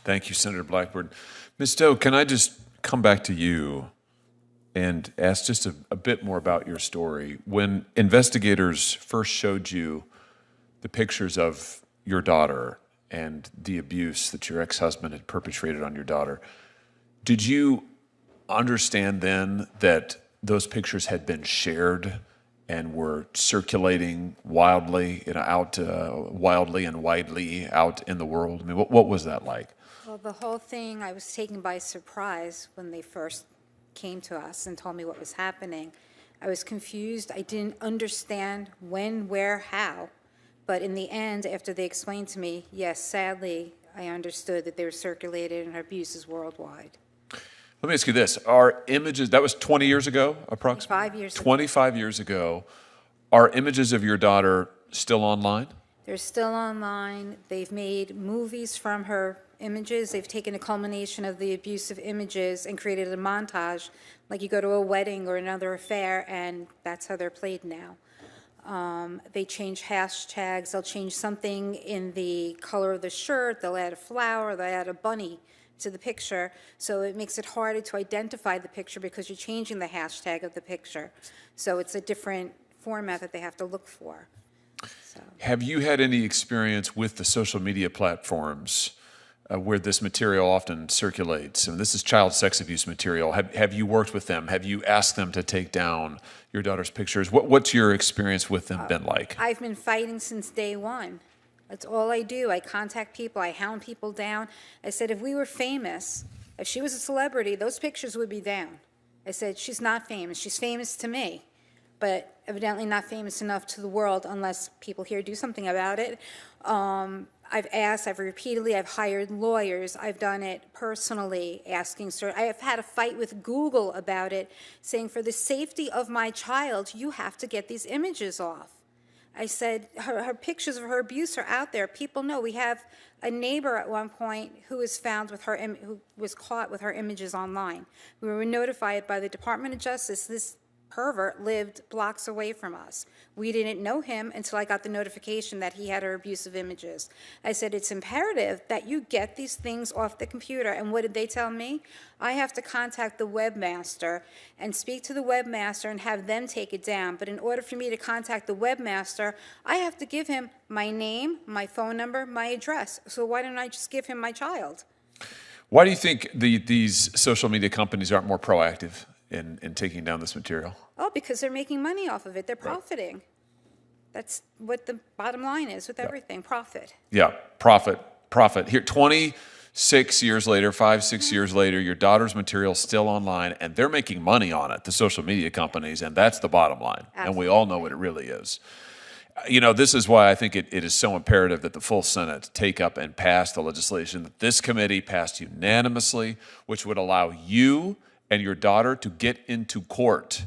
Thank you, Senator Blackburn. Ms. Stowe, can I just come back to you and ask just a bit more about your story? When investigators first showed you the pictures of your daughter and the abuse that your ex-husband had perpetrated on your daughter, did you understand then that those pictures had been shared and were circulating wildly, wildly and widely out in the world? I mean, what was that like? Well, the whole thing, I was taken by surprise when they first came to us and told me what was happening. I was confused. I didn't understand when, where, how. But in the end, after they explained to me, yes, sadly, I understood that they were circulated and her abuse is worldwide. Let me ask you this. Are images, that was 20 years ago, approximately? 25 years ago. 25 years ago. Are images of your daughter still online? They're still online. They've made movies from her images. They've taken a culmination of the abusive images and created a montage, like you go to a wedding or another affair, and that's how they're played now. They change hashtags. They'll change something in the color of the shirt. They'll add a flower. They'll add a bunny to the picture, so it makes it harder to identify the picture because you're changing the hashtag of the picture. So it's a different format that they have to look for. So. Have you had any experience with the social media platforms where this material often circulates? And this is child sex abuse material. Have you worked with them? Have you asked them to take down your daughter's pictures? What's your experience with them been like? I've been fighting since day one. That's all I do. I contact people. I hound people down. I said, if we were famous, if she was a celebrity, those pictures would be down. I said, she's not famous. She's famous to me, but evidently not famous enough to the world unless people here do something about it. I've asked, I've repeatedly, I've hired lawyers. I've done it personally, asking, I have had a fight with Google about it, saying for the safety of my child, you have to get these images off. I said, her pictures of her abuse are out there. People know. We have a neighbor at one point who was found with her, who was caught with her images online. We were notified by the Department of Justice. This pervert lived blocks away from us. We didn't know him until I got the notification that he had her abusive images. I said, it's imperative that you get these things off the computer. And what did they tell me? I have to contact the webmaster and speak to the webmaster and have them take it down. But in order for me to contact the webmaster, I have to give him my name, my phone number, my address. So why don't I just give him my child? Why do you think these social media companies aren't more proactive in taking down this material? Oh, because they're making money off of it. They're profiting. Right. That's what the bottom line is with everything, profit. Yeah, profit. Here, 26 years later, 5-6 years later, your daughter's material's still online, and they're making money on it, the social media companies, and that's the bottom line. Absolutely. And we all know what it really is. You know, this is why I think it is so imperative that the full Senate take up and pass the legislation that this committee passed unanimously, which would allow you and your daughter to get into court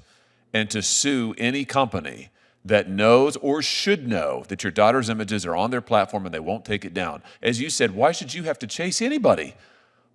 and to sue any company that knows or should know that your daughter's images are on their platform and they won't take it down. As you said, why should you have to chase anybody?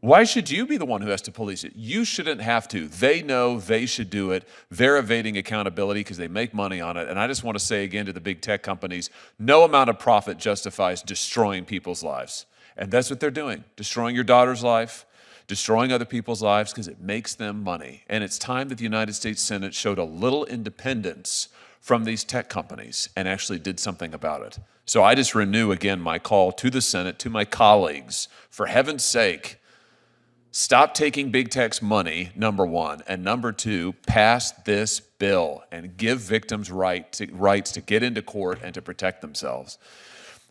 Why should you be the one who has to police it? You shouldn't have to. They know they should do it. They're evading accountability because they make money on it. And I just want to say again to the big tech companies, no amount of profit justifies destroying people's lives. And that's what they're doing, destroying your daughter's life, destroying other people's lives because it makes them money. And it's time that the United States Senate showed a little independence from these tech companies and actually did something about it. So I just renew again my call to the Senate, to my colleagues, for heaven's sake, stop taking big tech's money, number one, and number two, pass this bill and give victims rights to get into court and to protect themselves.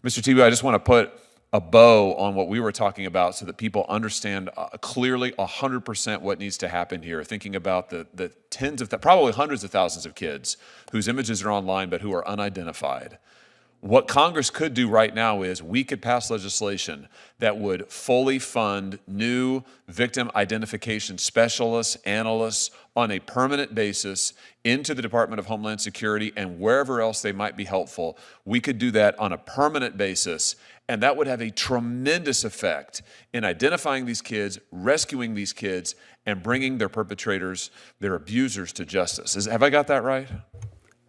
Mr. Tebow, I just want to put a bow on what we were talking about so that people understand clearly 100% what needs to happen here, thinking about the tens of, probably hundreds of thousands of kids whose images are online but who are unidentified. What Congress could do right now is we could pass legislation that would fully fund new victim identification specialists, analysts on a permanent basis into the Department of Homeland Security and wherever else they might be helpful. We could do that on a permanent basis, and that would have a tremendous effect in identifying these kids, rescuing these kids, and bringing their perpetrators, their abusers to justice. Have I got that right?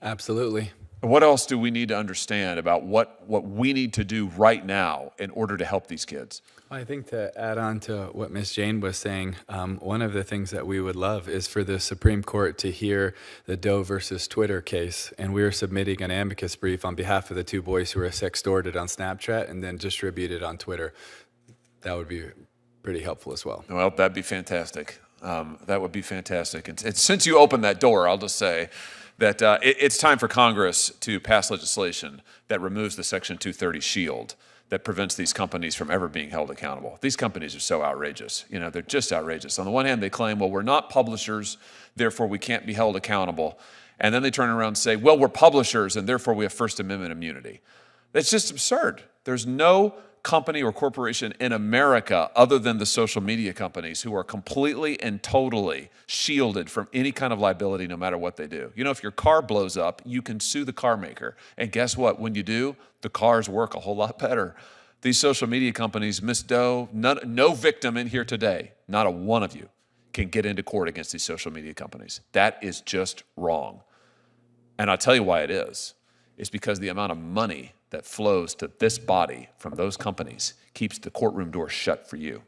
Absolutely. What else do we need to understand about what we need to do right now in order to help these kids? I think to add on to what Ms. Jane was saying, one of the things that we would love is for the Supreme Court to hear the Doe versus Twitter case. And we are submitting an amicus brief on behalf of the two boys who were sextorted on Snapchat and then distributed on Twitter. That would be pretty helpful as well. Well, that'd be fantastic. That would be fantastic. And since you opened that door, I'll just say that it's time for Congress to pass legislation that removes the Section 230 shield that prevents these companies from ever being held accountable. These companies are so outrageous. You know, they're just outrageous. On the one hand, they claim, well, we're not publishers, therefore we can't be held accountable. And then they turn around and say, well, we're publishers, and therefore we have First Amendment immunity. That's just absurd. There's no company or corporation in America other than the social media companies who are completely and totally shielded from any kind of liability no matter what they do. You know, if your car blows up, you can sue the car maker. And guess what? When you do, the cars work a whole lot better. These social media companies, Ms. Doe, no victim in here today, not a one of you, can get into court against these social media companies. That is just wrong. And I'll tell you why it is. It's because the amount of money that flows to this body from those companies keeps the courtroom door shut for you.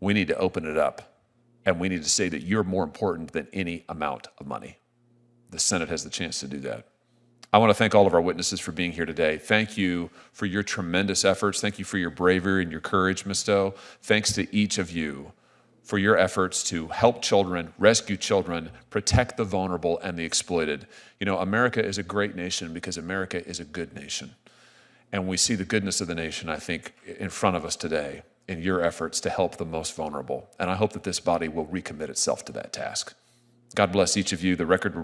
We need to open it up, and we need to say that you're more important than any amount of money. The Senate has the chance to do that. I want to thank all of our witnesses for being here today. Thank you for your tremendous efforts. Thank you for your bravery and your courage, Ms. Doe. Thanks to each of you for your efforts to help children, rescue children, protect the vulnerable and the exploited. You know, America is a great nation because America is a good nation. And we see the goodness of the nation, I think, in front of us today in your efforts to help the most vulnerable. And I hope that this body will recommit itself to that task. God bless each of you. The record